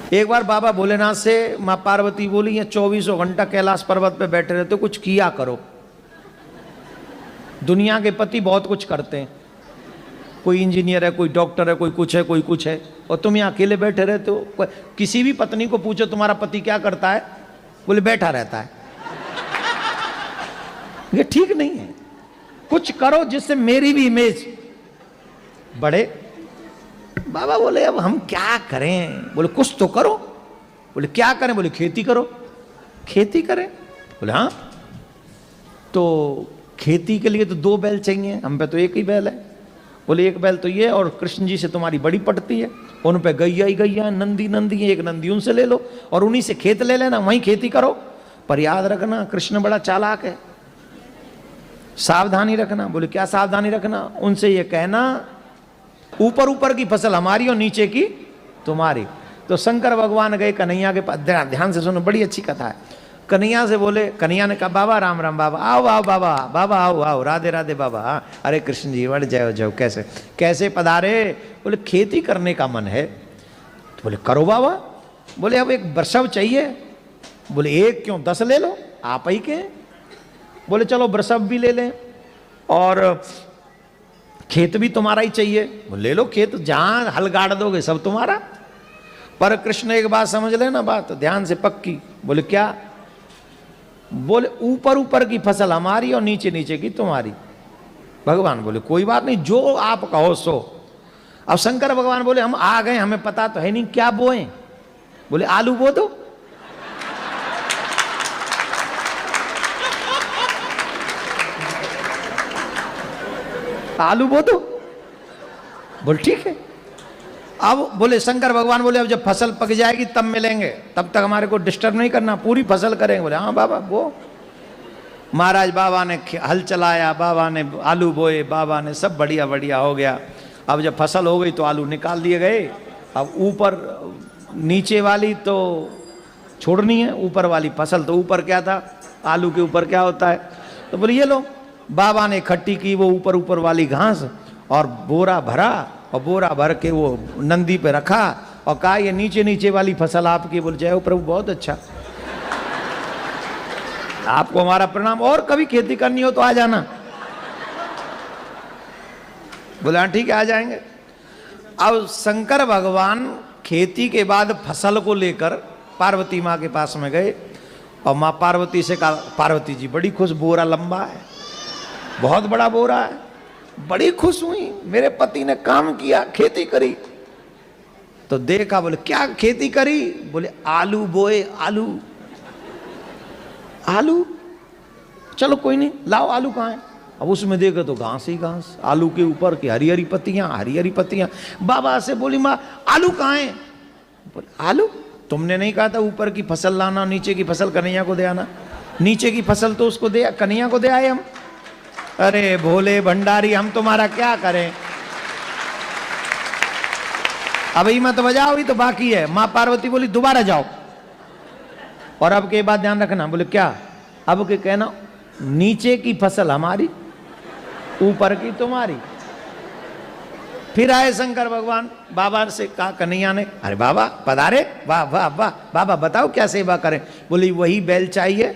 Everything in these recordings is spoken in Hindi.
एक बार बाबा भोलेनाथ से माँ पार्वती बोली, ये 24 घंटा कैलाश पर्वत पे बैठे रहते हो, कुछ किया करो। दुनिया के पति बहुत कुछ करते हैं, कोई इंजीनियर है, कोई डॉक्टर है, कोई कुछ है, कोई कुछ है, और तुम यहाँ अकेले बैठे रहते हो। किसी भी पत्नी को पूछो तुम्हारा पति क्या करता है, बोले बैठा रहता है। ये ठीक नहीं है, कुछ करो जिससे मेरी भी इमेज बढ़े। बाबा बोले अब हम क्या करें, बोले कुछ तो करो। बोले क्या करें, बोले खेती करो। खेती करें, बोले हाँ। तो खेती के लिए तो 2 बैल चाहिए, हम पे तो एक ही बैल है। बोले एक बैल तो ये, और कृष्ण जी से तुम्हारी बड़ी पड़ती है, उन पे गैया ही गैया, नंदी नंदी है, एक नंदी उनसे ले लो और उन्हीं से खेत ले लेना, वहीं खेती करो। पर याद रखना कृष्ण बड़ा चालाक है, सावधानी रखना। बोले क्या सावधानी रखना, उनसे ये कहना ऊपर ऊपर की फसल हमारी और नीचे की तुम्हारी। तो शंकर भगवान गए कन्हैया के पास, ध्यान से सुनो, बड़ी अच्छी कथा है। कन्हैया से बोले, कन्हैया ने कहा बाबा राम राम, बाबा आओ आओ, बाबा बाबा आओ आओ, राधे राधे बाबा। अरे कृष्ण जी बढ़ जाओ जाओ, कैसे कैसे पधारे। बोले खेती करने का मन है। तो बोले करो बाबा। बोले अब एक वृषभ चाहिए। बोले एक क्यों, 10 ले लो, आप ही के। बोले चलो वृषभ भी ले लें और खेत भी तुम्हारा ही चाहिए। बोले ले लो खेत, जहां हल गाड़ दोगे सब तुम्हारा। पर कृष्ण एक बात समझ लेना, बात ध्यान से पक्की। बोले क्या, बोले ऊपर ऊपर की फसल हमारी और नीचे नीचे की तुम्हारी। भगवान बोले कोई बात नहीं, जो आप कहो सो। अब शंकर भगवान बोले हम आ गए, हमें पता तो है नहीं क्या बोए। बोले आलू बो दो। आलू बो दो। बोल ठीक है। अब बोले शंकर भगवान बोले अब जब फसल पक जाएगी तब मिलेंगे, तब तक हमारे को डिस्टर्ब नहीं करना, पूरी फसल करेंगे। बोले हाँ बाबा वो। महाराज बाबा ने हल चलाया, बाबा ने आलू बोए, बाबा ने सब बढ़िया बढ़िया हो गया। अब जब फसल हो गई तो आलू निकाल दिए गए। अब ऊपर नीचे वाली तो छोड़नी है, ऊपर वाली फसल। तो ऊपर क्या था, आलू के ऊपर क्या होता है। तो बोले ये लो। बाबा ने इकट्ठी की वो ऊपर ऊपर वाली घास और बोरा भरा, और बोरा भर के वो नंदी पे रखा और कहा ये नीचे नीचे वाली फसल आपकी। बोल जय हो प्रभु, बहुत अच्छा, आपको हमारा प्रणाम, और कभी खेती करनी हो तो आ जाना। बोला ठीक है आ जाएंगे। अब शंकर भगवान खेती के बाद फसल को लेकर पार्वती माँ के पास में गए और माँ पार्वती से कहा, पार्वती जी बड़ी खुश, बोरा लंबा है, बहुत बड़ा बोरा है, बड़ी खुश हुई, मेरे पति ने काम किया, खेती करी। तो देखा, बोले क्या खेती करी। बोले आलू बोए। आलू आलू, चलो कोई नहीं, लाओ आलू कहाँ है। अब उसमें देखो तो घास ही घास, आलू के ऊपर की हरी हरी पत्तियां, हरी हरी पत्तियां। बाबा से बोली माँ आलू कहाँ है। बोले आलू, तुमने नहीं कहा था ऊपर की फसल लाना, नीचे की फसल कन्हैया को दे आना। नीचे की फसल तो उसको दे, कन्हैया को दे आए हम। अरे भोले भंडारी, हम तुम्हारा क्या करें। अब ही मत बजाओ, ही तो बाकी है। माँ पार्वती बोली दोबारा जाओ, और अब के बाद ध्यान रखना। बोले क्या, अब के कहना नीचे की फसल हमारी, ऊपर की तुम्हारी। फिर आए शंकर भगवान, बाबा से कहा कन्हैया ने, अरे बाबा पधारे, वाह वाह वाह, बाबा बताओ क्या सेवा करें। बोली वही बैल चाहिए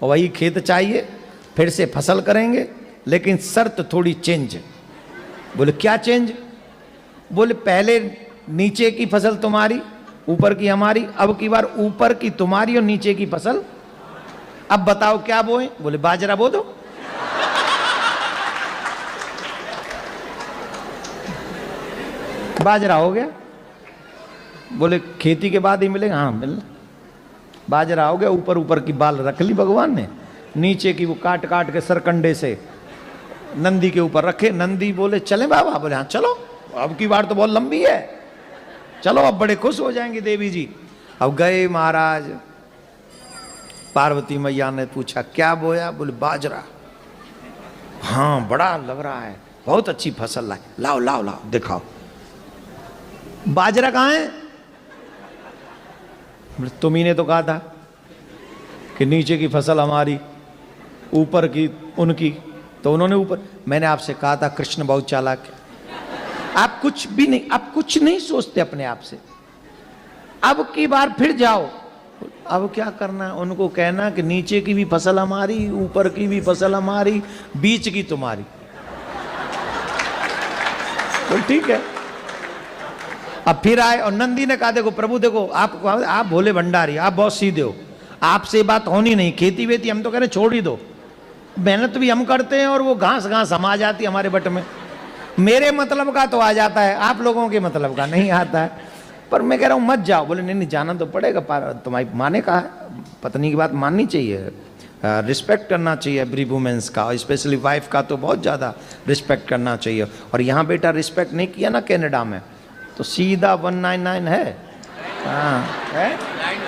और वही खेत चाहिए, फिर से फसल करेंगे, लेकिन शर्त थोड़ी चेंज। बोले क्या चेंज। बोले पहले नीचे की फसल तुम्हारी, ऊपर की हमारी, अब की बार ऊपर की तुम्हारी और नीचे की फसल। अब बताओ क्या बोए। बोले बाजरा बो दो। बाजरा हो गया। बोले खेती के बाद ही मिलेगा। हाँ मिलना। बाजरा हो गया, ऊपर ऊपर की बाल रख ली भगवान ने, नीचे की वो काट काट के सरकंडे से नंदी के ऊपर रखे। नंदी बोले चले बाबा। बोले हाँ चलो, अब की बार तो बहुत लंबी है, चलो अब बड़े खुश हो जाएंगे देवी जी। अब गए महाराज, पार्वती मैया ने पूछा क्या बोया। बोले बाजरा। हाँ बड़ा लग रहा है, बहुत अच्छी फसल लाए, लाओ लाओ लाओ दिखाओ। बाजरा कहाँ है। तुम्ही ने तो कहा था कि नीचे की फसल हमारी, ऊपर की उनकी। तो उन्होंने ऊपर, मैंने आपसे कहा था कृष्ण बहुत चालाक है, आप कुछ भी नहीं, आप कुछ नहीं सोचते अपने आप से। अब की बार फिर जाओ। अब क्या करना है, उनको कहना कि नीचे की भी फसल हमारी, ऊपर की भी फसल हमारी, बीच की तुम्हारी। तो ठीक है। अब फिर आए और नंदी ने कहा देखो प्रभु देखो आप भोले भंडारी, आप बहुत सीधे हो, आपसे बात होनी नहीं, खेती वेती हम तो कह रहे छोड़ ही दो, मेहनत भी हम करते हैं और वो घास घास हम आ जाती है हमारे बट में, मेरे मतलब का तो आ जाता है, आप लोगों के मतलब का नहीं आता है। पर मैं कह रहा हूँ मत जाओ। बोले नहीं नहीं जाना तो पड़ेगा, तुम्हारी माँ ने कहा है, पत्नी की बात माननी चाहिए, रिस्पेक्ट करना चाहिए एवरी वुमेन्स का, स्पेशली वाइफ का तो बहुत ज़्यादा रिस्पेक्ट करना चाहिए। और यहाँ बेटा रिस्पेक्ट नहीं किया ना कनाडा में तो सीधा 199 है, हाँ है,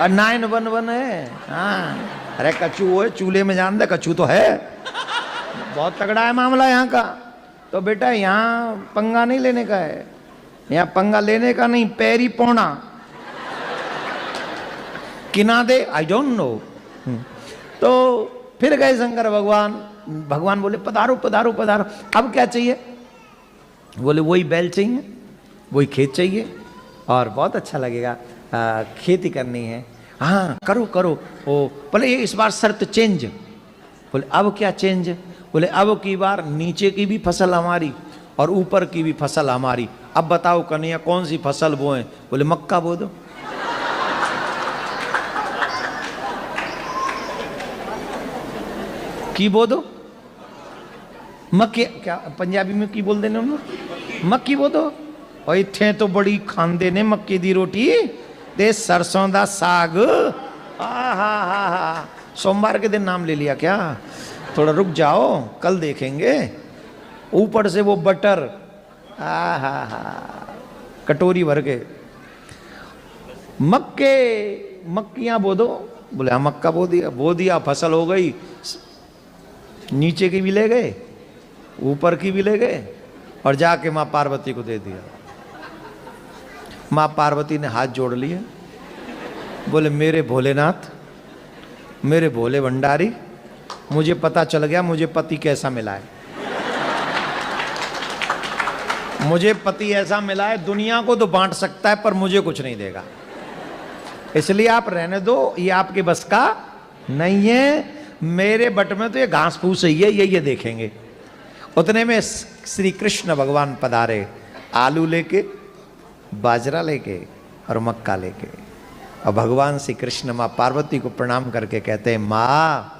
और 911 है, हाँ। अरे कछू है चूल्हे में जान दे, कछू तो है, बहुत तगड़ा है मामला यहाँ का। तो बेटा यहाँ पंगा नहीं लेने का है, यहाँ पंगा लेने का नहीं, पैरी पौना किना दे आई डोंट नो। तो फिर गए शंकर भगवान, भगवान बोले पधारो पधारो पधारो, अब क्या चाहिए? बोले वही बैल चाहिए, वही खेत चाहिए और बहुत अच्छा लगेगा, खेती करनी है। हाँ करो करो। ओ बोले इस बार शर्त चेंज। बोले अब क्या चेंज? बोले अब की बार नीचे की भी फसल हमारी और ऊपर की भी फसल हमारी। अब बताओ कन्हैया कौन सी फसल बोएं? बोले मक्का बो दो। की बो दो, मक्के क्या पंजाबी में की बोल देने उन्होंने, मक्की बो दो। और इत्थे तो बड़ी खांदे ने मक्की दी रोटी ते सरसों दा साग। हा सोमवार के दिन नाम ले लिया क्या? थोड़ा रुक जाओ कल देखेंगे। ऊपर से वो बटर, हा कटोरी भर के मक्कियां बो दो। बोले हाँ मक्का बो दिया, फसल हो गई, नीचे की भी ले गए ऊपर की भी ले गए और जाके माँ पार्वती को दे दिया। माँ पार्वती ने हाथ जोड़ लिए, बोले मेरे भोलेनाथ, मेरे भोले भंडारी, मुझे पता चल गया मुझे पति कैसा मिला है। मुझे पति ऐसा मिला है दुनिया को तो बांट सकता है पर मुझे कुछ नहीं देगा, इसलिए आप रहने दो, ये आपके बस का नहीं है। मेरे बट में तो ये घास फूस ही है, ये देखेंगे। उतने में श्री कृष्ण भगवान पधारे, आलू लेके, बाजरा लेके और मक्का लेके। और भगवान श्री कृष्ण माँ पार्वती को प्रणाम करके कहते हैं माँ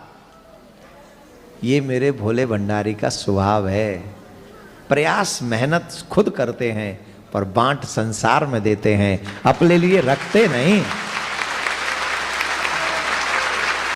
ये मेरे भोले भंडारी का स्वभाव है, प्रयास मेहनत खुद करते हैं पर बांट संसार में देते हैं, अपने लिए रखते नहीं।